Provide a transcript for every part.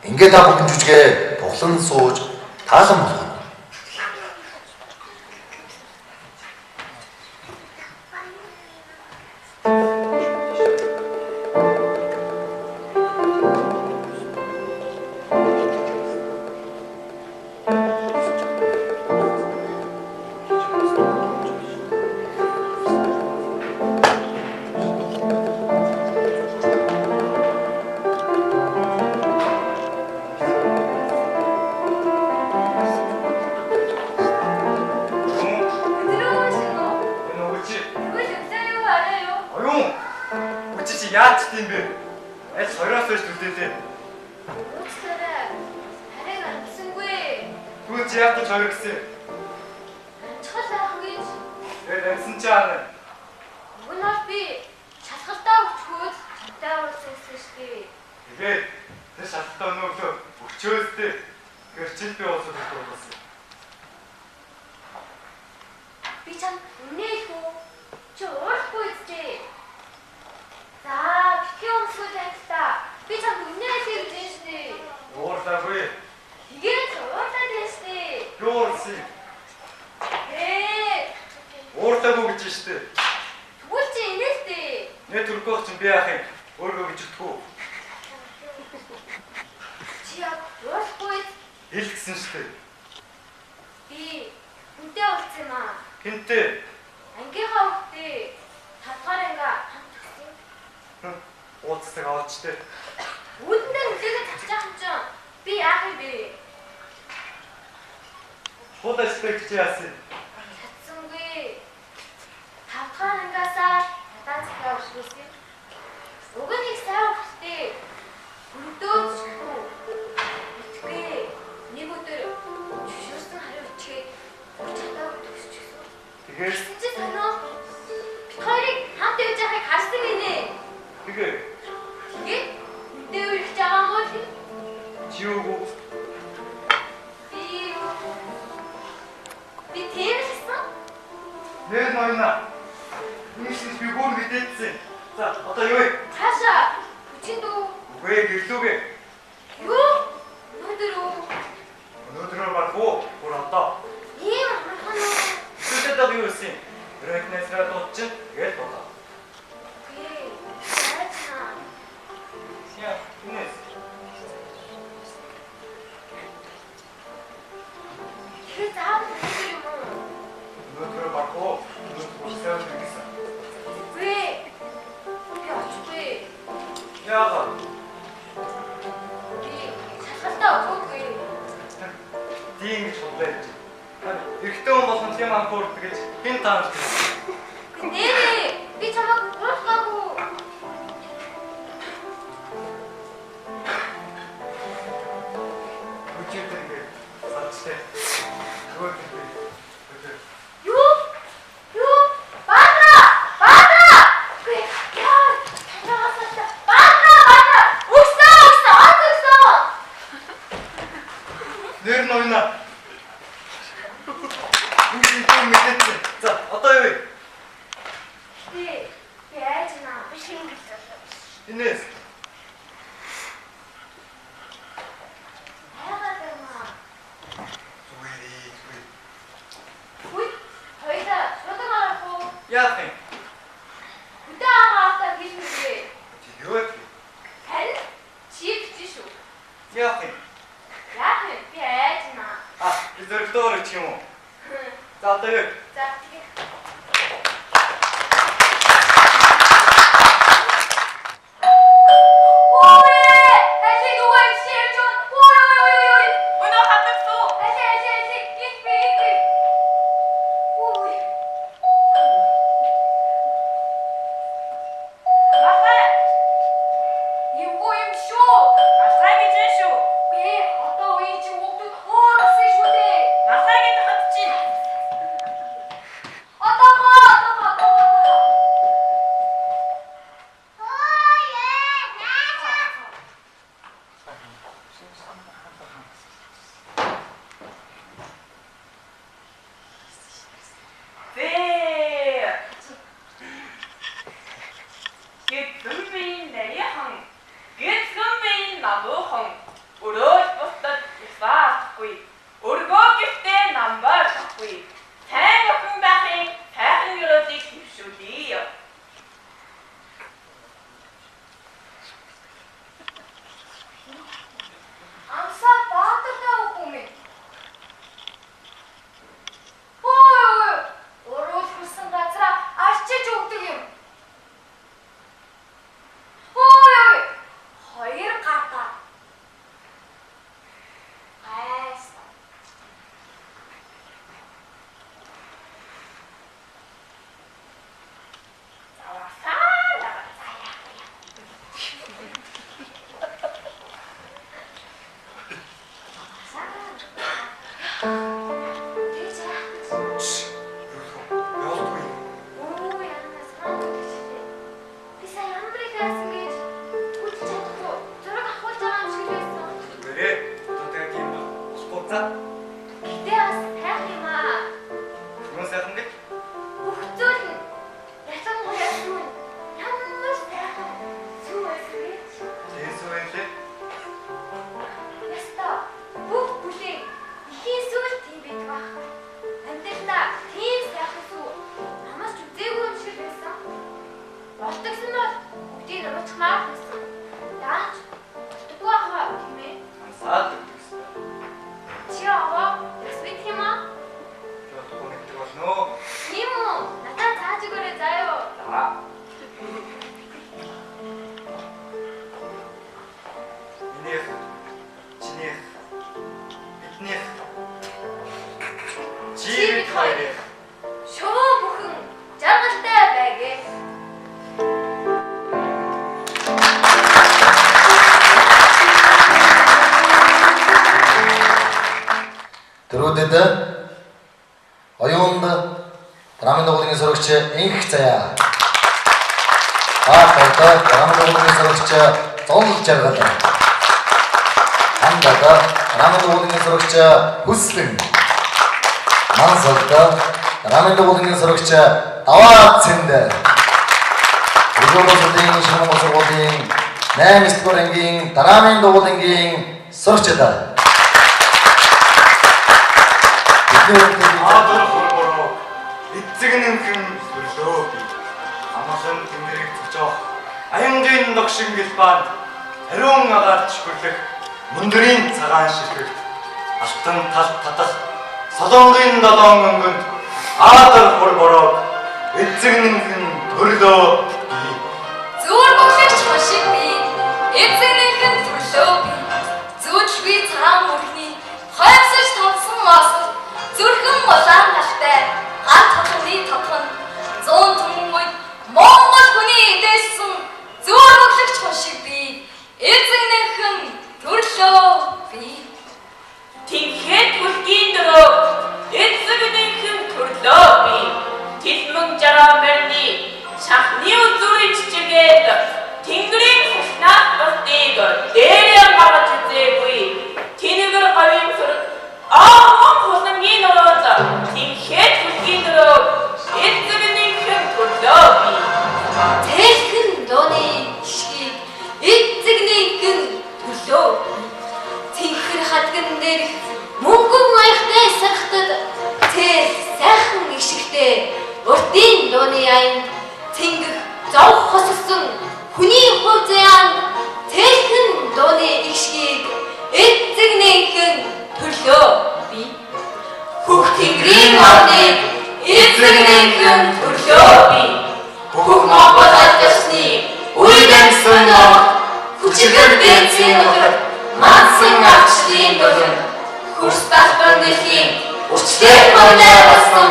Ингээд та бүхэн жүжигээ тоглон сууж таалан болгоно. Яаж ч юм бэ? Аль сороос байж төдөлөө. Уучлаарай. Харин амсангүй. Түр чи яг ч хоёр гэсэн. Чухал ах гэж. Тэгээд амсан чаана. Өнөөдөр би шалгалтаа өгчхөөд чамтай уулзсан шүү дээ. Тэгээд тэр шалгалтаа өнөглөө өгчөөстэй гэрчил би уулзах болсон. Би чам үнээх үү? Чи уурахгүй үстэй. За, битгий өмсгөл байцтай. Би чамд үнээх гэж дээ. Уурлаагүй. Тэгээд уурлаад ястэй. Юурсан? Уурлаагүй гэж штэ. Тэгвэл чи инээстэй. Нэ түргөөх чинь би яах юм? Өөрөө гэж өгдөггүй. Чи яг уурахгүй. Хэл гисэн штэ. Би үнтэй уулзсан юм аа. Хинтээ? Ангийнхаа хүүхдээ татгаар ингээ хамт өгсөн. Ууцдаг аваачтай. Үүдэндээ үлээгээ тавьчих юм чинь би яах юм бэ? Шууд аспект чи яасан? Чадсангүй. Тавтахаар ангиасаа надад захиа ушгуулсан. Уг нь их сайн хөхтэй. Өрдөөж шүү. Итгэе. Нэг өдөр шүшүүрсэн хариу ичгээд чатаа төгсчихсөн. Тэгээд чи санаа бид хоёрыг хамт явж байгааг харсан гинэ. тэгээ Үнтэй үргэлж байгаа юм уу? чи юу? Би тэрсэн. Нэр ноёна. Нийслэл би бүр мэдээдсэн. За одоо юу вэ? Хаашаа? Хүчин дүү. Үгүй гэрлүүгээ. Юу? Өнөөдрөө баггүй. Бүр одоо. Ийм амархан уу? Сүлдээд юу вэ? Рэкнэсраа дуудчих. Тэгээд болоо. Окей. Яачна. Яа, үнэс. Тэр заавал хэлэх юм уу? Өнөөдрөө баггүй. Өнөөдөр үсээр хэрэгсэн. Үгүй. Би очгүй. Яагаад? Би шалгалтаа өгөөгүй. Тийм гэж бодлоо. Эрэгтэй хүн болгон тийм анхуурдаг гэж хэн таамаг хэлсэн? Нэрээ. Би чамайг уурлаагүй. Үчигдэнгээ. Сарчтай. Өгөөдөө. Юу? Баана! Үгүй. Яа. Танаас баана! Өгсөн! Нэр ноёна. Үгүй мэдээдсэн. За одоо юу вэ? Би яачна. Би шинэ. Инээс. Яах юм? Үдээ аваад гэж хэлээ. Юу вэ? Харин чивч шүү. Яах юм? Яах вэ? Би айжна. Би зөрөгдөөр ч юм уу? За одоо юу? За тэгээ. Өрөөж бусдад их баахгүй. Өргөө гэртээ намбар тахгүй. Сайн охин байхын сайхан өрөөдийг хөвшүүлье. Амсаа баатартай хүмүүс. Ой, өрөөж хүссэн газраа арчиж өгдөг юм. Ой, хоёр гартаа. Айс. Оюунд драмын дугуулын сурагч Инх Заяа. Баатарт драмын дугуулын сурагч Зол Жаргал. Хамдад драмын дугуулын сурагч Хүслэн. Мансалд драмын дугуулын сурагч Даваа Цэнд. Өглөөний шинэ сургуулийн 8 дугаар ангийн драмын дугуулын сурагчдаа. эцэгнэнхэн сүрлөө би. Амархан тэмрийг зогсоох аянгийн догшин гэлбаанд ариун агаарч хүрлэх мөндрийн цагаан ширхэгт алтан тал татах солонгийн долоон өнгөнд аадар хурбороо эцэгнэнхэн төрлөө би. Зүүр бүхэгч машиг би эцэгнэнхэн төрлөө би. Зүүчгүй цагаан мөрхний хойсож тонсон мас зүрхэн улаан галтай ганц хотны тодхон 100 түмэн Монгол хүний эдээсэн зүүр бүхэгч машиг би эцэгнэнхэн төрлөө би. Тинхэд бүлгийн дөрөв эцэгнэнхэн төрлөө би. Тэлмэн жараа мөрний шахны үзүүрийн чичиргээд тэнгэрийн хушнаас бостыг дээрээ гаргаж үзээгүй. Тэнэгэр говийн сүрэг аавын хусамгийн ороод тинхэд бүлгийн дөрөв эцэгнэнхэн төрлөө би. Тэрхэн дооны ишгийг эцэгнэнхэн төрлөө би. Тэнхэр хадган дээр мөнгөн аяхтай сархтад тэр сайхан ишигтэй урдын дооны аян тэнгэх зовх хоссон хүний хувь заяан тэрхэн дооны ишгийг эцэгнэнхэн төрлөө би. Бүх тэнгэрийн орныг эцэгнэнхэн төрлөө би. Бүх Монгол алдарсны үеийнсэн ног хүчигэр бензин өдөр мансан авчлын дөрөн хурц тахтар дэлхийн өчтэй хоноо болсон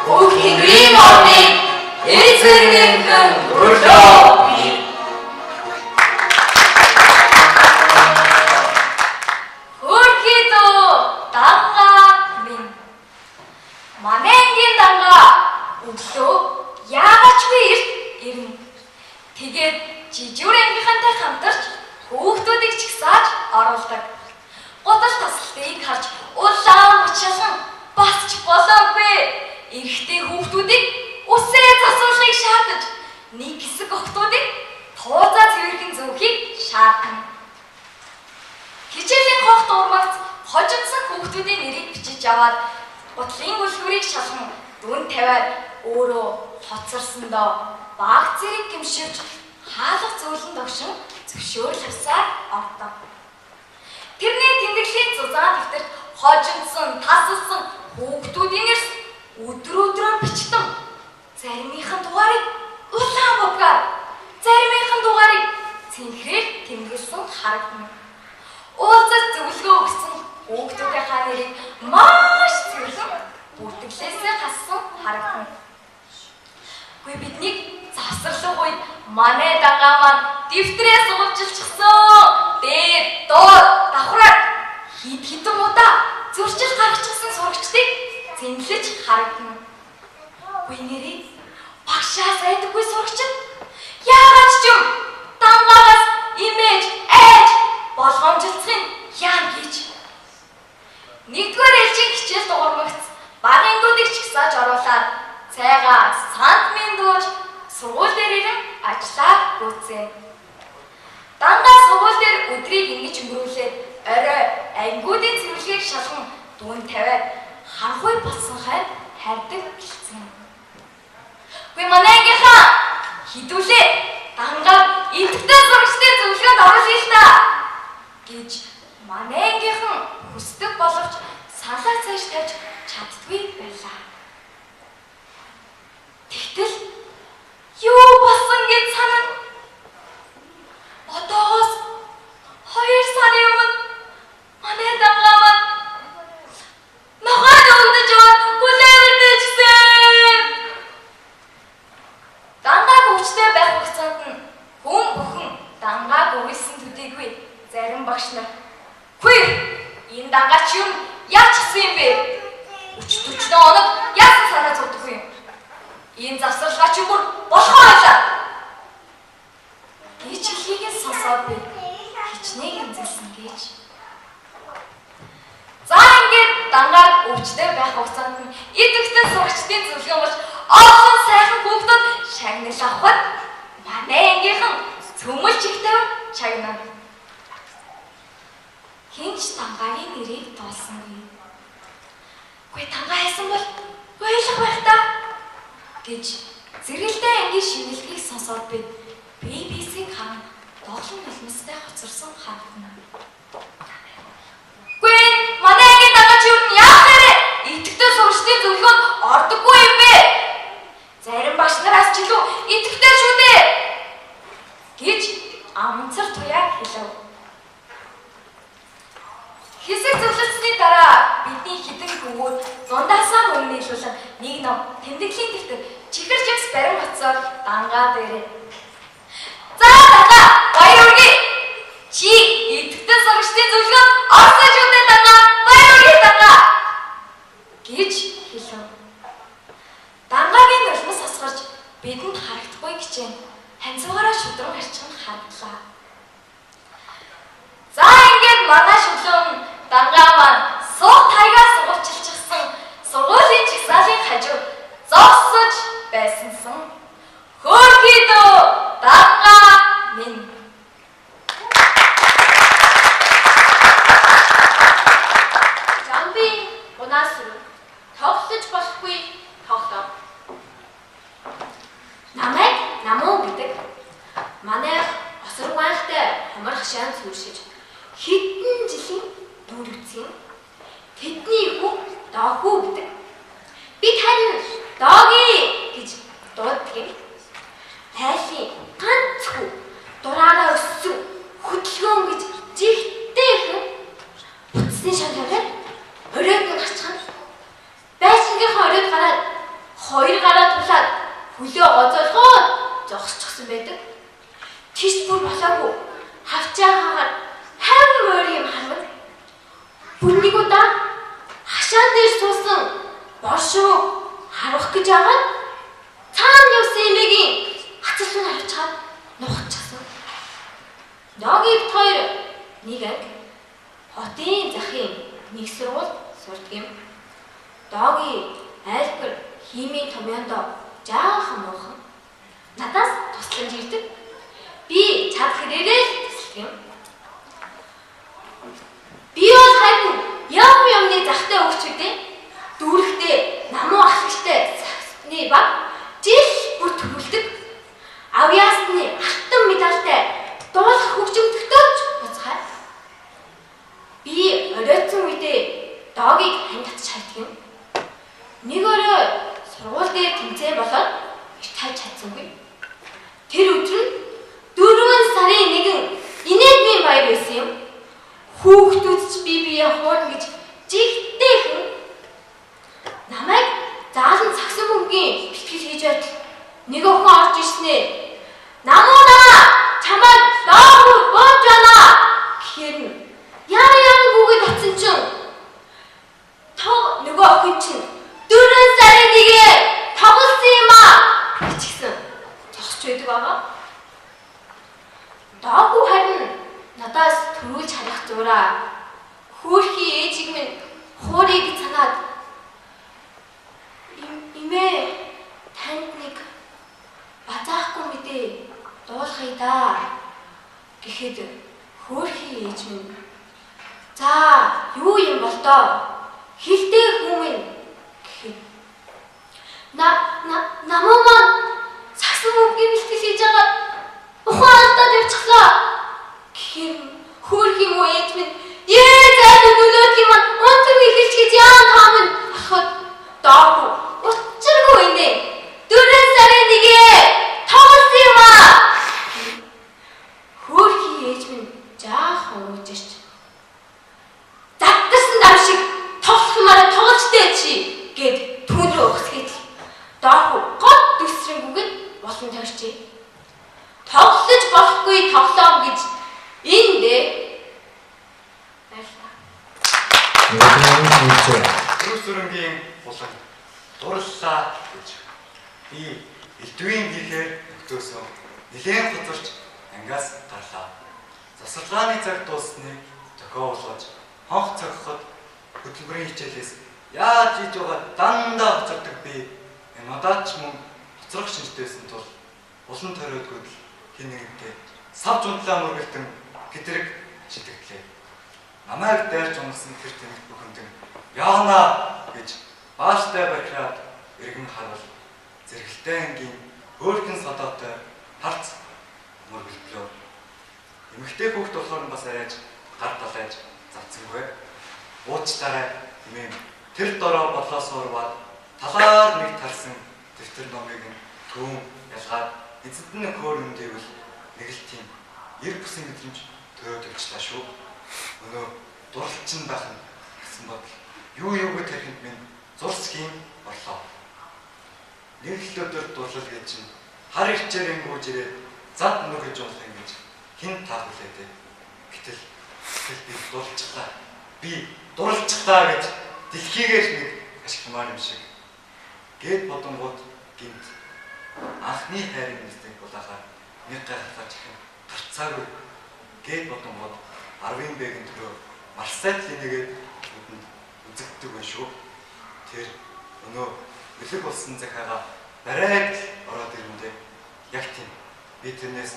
бүх тэнгэрийн орныг эцэгнэнхэн төрлөө би. Хөрхидөө данга минь манайгийн данга өглөө яагачгүй эрт ирнэ. Тэгээд жижүүрэнгийнхантай хамтарч хүүхдүүдийг чигсааж оруулдаг. Готож таслалтыг харж улаан мочилсан басч болоогүй. Эрэгтэй хүүхдүүдийг үсээ засуулахыг шаардаж нэг хэсэг охтуудыг туузаа цэвэрхэн зөөхийг шаардна. Хичээлийн дурмагц хожимсан хүүхдүүдийн нэрийг бичиж аваад гутлын гүлгүүрийг шалган дүн тавиад өөрөө хоцорсондоо баг зэрэг гимшивч хаалга зөөлөн догшин зөвшөөрөл авсаар ордог. Тэрний тэмдэглэлийн зузаан дэвтэрт хожимдсан, тасалсан хүүхдүүдийн нэрс өдрөөр бичдэг. Заримынхан дугаарыг улаан бутгаар, заримынхан дугаарыг цэнхрээр тэмдэглэсэн харагдана. Уулзаж зөвлөгөө өгсөн хүүхдүүдийнхээ нэрийг маш цэвэрлэн бүртгэлээсээ хассан харагдана. Гэхдээ биднийг завсарлах үед манай дагаа маань дэвтрээ суулжилчихсан. Дээд, доод, давхраар хид хідэн удаа зөрчил гаргачихсан сурагчдыг зэнлэж харагдана. Гүнэрээ багшаа сайдаггүй сурагчид яагаад ч юм дангаас имэж ээж болгоомжлцохын яам гэж. Нэгдүгээр ээлжийн хичээл дуурмагц багингуудыг чагсааж оруулаад цайгаа сантмын дууж сургууль дээр ирэн ажиллаа гүйцээ. Дандаа сургууль дээр өдрийг ингэж өнгөрүүлээд орой ангиудын цэвэрлэгийг шалган дүүн тавиад харахгүй болсон хайр хайрдаг гэлцэн. Гэхдээ манай ангийнхаа хідүүлээ дангаар идэвхтэй сурагчдын зөвлөгөөнд оруулъя л та гэж манай ангийнхан хүсдэг боловч саналаа цааш тавьж чаддгүй байлаа. Тэгтэл юу болсон гэж санана. Одоос 2 сарын өмнө манай дангаа маань нохойд өгдөж яваад хүлээвэртэйчсэн. Дангааг өвчтэй байх хугацаанд нь хүн бүхэн дангааг өгүүлсэн төдийгүй зарим багш нар "Хүй, энэ дангаач юм яаж гисэн юм бэ? 40 оног яасан санаа зовдоггүй юм. Энэ завсралгаач юм бүр болохоо байлаа" гэж хэлхийгээ сонсоод би хичнээн хэмзэлсэн гэж. За ингээд дангааг өвчтэй байх хугацаанд нь идэвхтэй сурагчдын зөвлөгөө болж олон сайхан хүүхдүүд шагнал авахад манай ангийнхан цөмөл чигтэй чагнав. Хинч дангаагийн нэрийг дуулсангүй. Гэхдээ дангаа хайсан бол ойлгох байх та гэж зэрэгэлдээ ангийн шивнэлгийг сонсоод би BBC-г харан доолон нулимстай хоцорсон харагдана. Гүн манай ангийн дангаа чи юу яах вэ? Идэвхтэй сурагчдын зөвлөгөөнд ордоггүй юм бэ? Зарим багш нараас ч илүү идэвхтэй шүү дээ гэж амцар туяа хэлв. Хэсэг зөвлөсний дараа бидний хідэн хөвгүүд зундаасаа өмнө нийлүүлэн нэг ном тэмдэглэлийн дэвтэр чихэр чигс барин хоцоор дангаа дээрээ. За дангаа баяр хүргэе. Чи идэвхтэй сурагчдын зөвлөгөөнд орсон шүү дээ дангаа. Баяр хүргэе дангаа гэж хэлв. Дангаагийн нулимс хасгарч бидэнд харагдахгүй гэжээ. Ханцуугаараа шудраг харчхан харагдлаа. За ингээд манай шүлэн дангаа маань суух тайгаа сургуулчилчихсан сургуулийн чагсаалын хажуу зогсож байсансан. Хөөрхийдөө дангаа минь. Жамби унасруу тоглож болохгүй тоглоо. Намайг намуу гэдэг манай осоргоонтой хамрах шаан сүршиж хэдэн жилийн дүр үтсэн. Тэдний хүү доогүү гэдэг. Би тань дооги гэж дууддаг. Тайлын ганц хүү дураараа өссөн хөдөлгөөн гэж жигтэй хүн утасны шанхаараар оройд нь гарчхан. Байшингийнхаа оройд гараад 2 гараа тулаад хөлөө гоцоолгоод зогсчихсан байдаг. Тийш бүр болоогүй хавчаа хаагаар хайр мөр юм харвал. Бүнийг удаа хашаан дээр суусан бошоо харах гэж агаад цаана явсан эмээгийн хацалсан авчаад нухчихсан. Ногийг хоёр нэг анги хотын захын нэг сургууль сурдаг юм. Доги айлбар химийн томьёондоо жаахан муухан. Надаас тусламж ирдэг. Би чад хэрээрээ туслах юм. Би захтай өгчүүдээ дүүрэхдээ намуу ахлагчтай саксны баг жил бүр төрүүлдэг. Авьяасны алтан медальтай дуулах хөгжимдөгтөөч буцхай. Би оройтсон үедээ доогийг хандж чаддаг юм. Нэг орой сургууль дээр тэмцээн болоод их тавьж чадсангүй. Тэр өдөр нь 4 сарын 1 инээдмийн баяр байсан юм. Хүүхдүүд ч бие хуурна гэж жигтэйхэн намайг заалан саксон бөмбөгийн бэлтгэл хийж байтал нэг охин орж ирснээ. Намуудаа чамайг доогуур бууж байна гэхээр яа гүгээд атсан чинь нөгөө охин чинь 4 сарын 1 тоглосон юм аа гэчихсэн. Зогсч байдаг байгаа. Доогуу харин надаас төрүүлж харах зураа хөөрхий ээжиг минь хуурийг санаад имээ танд нэг базаахгүй мэдээ дуулахыг да гэхэд хөөрхий ээж минь за юу юм бол доо хилтэй хүмүүс гэхэд намуу маань саксон бөмбөгийн бэлтгэл хийж байгаа ухаан алдаад явчихлаа гэхээр хөөрхий муу ээж минь зайд нөлөөд юм онцгой эхэлж гэж яан таамын ахад доогүй учиргүй инээ 4 сарын 1 тоглосон юм аа хөөрхий ээж минь жаахан уужирч завтарсан дам шиг тоглохмаараа тоглолцтой чи гэд түүн рүү өгсгээд доогүй гот дүсрэнгүйгээд болон тойрчээ. Тоглож болохгүй тоглоом гэж энэ дээ. Зүрхсүрэнгийн булан дурлаа гэж би элдвийн хийхээр өгдөөсөө нэлээд хутарч ангиас гарлаа. Засалгааны цаг дуусныг зохиолгож хонх цогход хөтөлбөрийн хичээлээс яаж хийж байгаа дандаа хоцордог би надад ч мөн хоцрох шинжтэйсэн тул улан ториодгүй хин нэгэнтэй сав жундлаа мөргөлтөн гэдрэг шитгэлээ. Намайг дайрч унасан тэр тэмдэг бүхэндэн яана гэж бааштай барьхаад иргэн харвал зэрэгэлтэй ангийн хөөрхөн содоотой харц мөргөлтлөө. Эмэгтэй хүүхд болохоор бас арайж гар талайж завцсангүй. Уучлаарай хэмээн тэр дороо болоос урваад талаар нэг тарсан дэвтэр номыг түүн ялгаад эцэд нь хөөр өндөйвөл нэг л тийм эр бүсийн мэдрэмж төрөөд өгчлаа шүү. Өнөө дурлалчин байх нь гэсэн бодол юу тархинд минь зурсхийн боллоо. Нэг л өдөр дурлал гэж чинь хар ирчээр ингүүж ирээд зад нүгэж уулах юм гэж хэн таахулээ дээ. Гэтэл би дурлалчлаа. Би дурлалчлаа гэж дэлхийгээр нэг ашигламаар юм шиг. Гээд бодонгууд гинт анхны хайрын нэстэг булаахаар нэг гайхалтай чихэн гарцаагүй. Гээд бодонгууд 10-ын бэгийн төрөө марсайд линэгээд үдэнд үзэгддэг байх шүү. Тэр өнөө бэлэг болсон захиагаа барайг ороод ирэндээ яг тийм би тэрнээс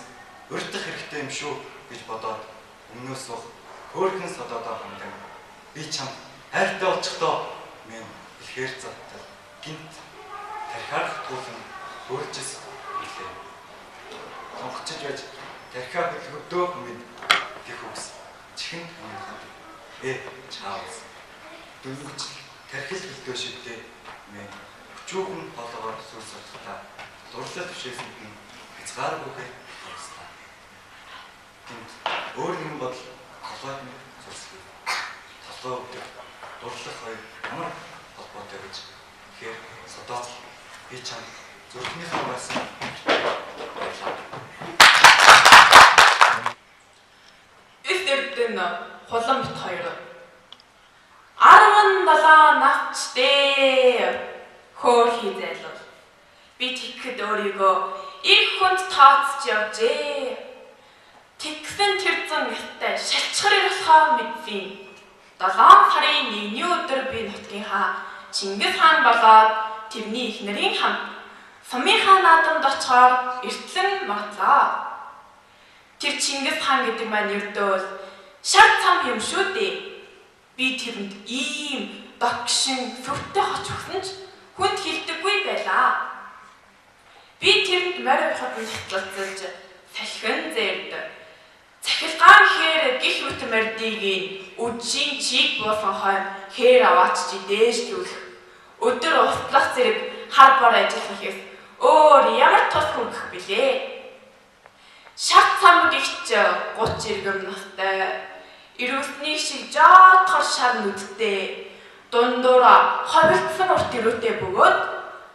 урьдах хэрэгтэй юм шүү гэж бодоод өмнөөс суух хөөрхөн содоодоо хандан би чамд хайртай болчихдоо минь ихээр завтал гинт тархиарах туулан өөрчс үлээ. Сонгочж байж тархиа хөлгөдөө минь гэх үгс чихэн ханахад чаавс дөнгөж тархил хөлдөө шивдээ минь өчүүхэн хоолоогоор сүрсэлтаа дурлал төвшөөсөнд нь хязгааргүйгээр харслаа. Гинт өөр нэгэн бодол толгойд нь зүрсгүй. Толгой өгдөг дурлах хоёр ямар холбоотой гэж тэгэхээр содоо би чам зүрхний хаваас Эсдэрдэн хулан бит хоёр 17 навчтэй хөөрхий зайлвал би тэгэхэд өөрийгөө их хүнд тооцож явжээ. Тэгсэн тэрзэн ихтэй шалчхар болохоо мэдсэн. 7 сарын 1-ний өдөр би нутгийнхаа Чингис хаан болоод тэрний их нарын хамт Сумынхаа наадамд очихоор эртлэн маглаа. Тэр Чингис хаан гэдэг маань ердөө шар цам юм шүү дээ. Би тэрэнд ийм догшин сүртэй хоч өгсөн ч хүнд хилдэггүй байлаа. Би тэрэнд морь хот нэтлэлцэж салхин зэрд цахилгаан хээр гих мэт мордыг үдшийн чиг буусан хойно хээр аваачж дээшлүүлэх өдөр устлах зэрэг хар бор ажиллахээс өөр ямар тус хүргэх билээ. Шат самбаг ихч 30 иргэм настай ирүүлсний шиг жаатхар шар нүдтэй дундуура ховлцсон урт ирүүтэй бөгөөд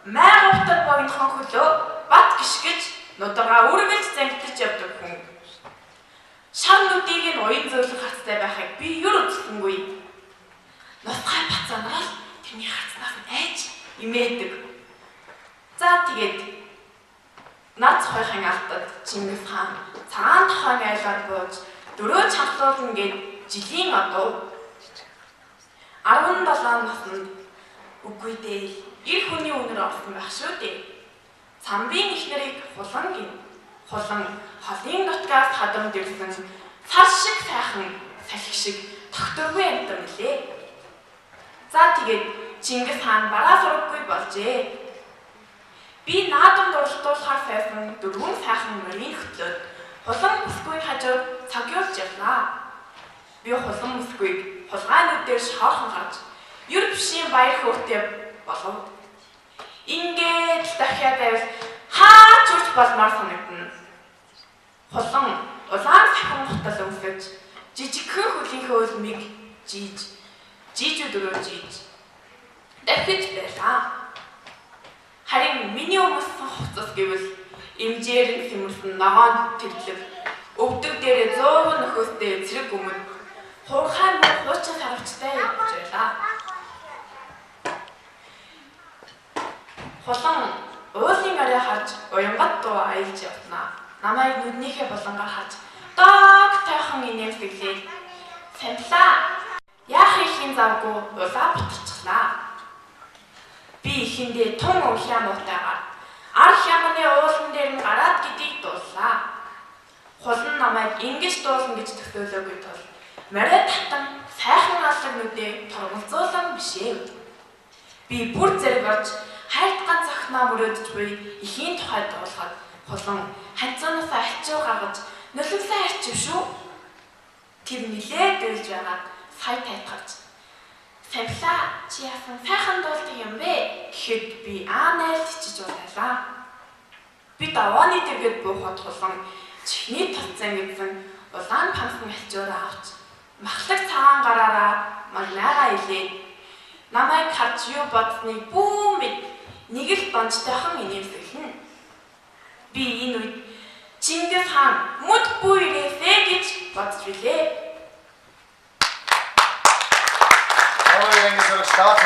майгавтар богинохон хөлөө бат гიშгэж нударга үргэлж зангидж явдаг хүн. Шар нүдийг нь уян зөөлөн хацтай байхыг би юу үзсэнгүй. Нутгай бацаанаас тэрний харцнаас айж имээдэг. За тэгээд над цохойхын алтад Чингис хаан цагаан тохойн айлаар бууж дөрөө чангалуулна гээд жилийн одов 17 наснд үгүй дээ. Ир хүний үнэр орсон байх шүү дээ. Цамбын ихнэрийг хулан гин. Хулан холын нутгаас хадамд ирсэн сар шиг сайхан салхи шиг тогтворгүй амтан билээ. За тэгээд Чингис хаан бараа сураггүй болжээ. Би наадамд уралдуулахаар сайсан 4 сайхан морийг хөтлөөд хулан бүсгүйг хажууд цагиулж явлаа. Би хулан бүсгүйг хулгайн нүдээр шоорхон харж юр бишийн баяр хөөртэй болов. Ингээд дахиад авил хаач үрж болмоор санагдана. Хулан улаан сахин хотол өнгөж жижигхэн хөлийнхөө үлмийг жийж өдрөө дахиж байлаа. Харин миний өмссөн хувцас гэвэл эмжээр сэмэрсэн ногоон тэрлэг өвдөг дээрээ 100 нөхөстэй цэрэг өмнө хуурхай муу хуучин сарвчтай явж байлаа. Хулан уулын арай харж уянгат дуу аялж явснаа. Намайг нүднийхээ булангаар харж дог тайхан инээмсэглээ. Сандлаа. Яах ихийн завгүй улаа бутчихлаа. Би ихэндээ тун уулаа муутайгаар ар хямны уулан дээр нь гараад гэдгийг дууллаа. Хулан намайг ингэж дуулна гэж төсөөлөөгүй тул морой татан сайхан алаг нүдээ торголцуулан бишээ. Би бүр зэрэг орж хайлтгаан цохноо мөрөөдөж буй ихийн тухайд дуулахад хулан ханцаанаас альчуу гаргаж нулимсаа арчив шүү. Тэр нилээд үйлж байгаад сая тайтгарч "Сандлаа, чи яасан сайхан дуулдаг юм бэ?" гэхэд би найз чиж уулаа. Би давааны дэргэд буухад хулан чихний тоцсон гэсэн улаан памсан альчуураа авч махлаг цагаан гараараа магнайгаа илээд намайг харж юу бодсныг бүү мэд нэг л донжтойхон инээмсэглэнэ. Би энэ үед Чингис хаан мод бүү ирээсэй гэж бодж билээ. Ой, энэ зэрэг стаат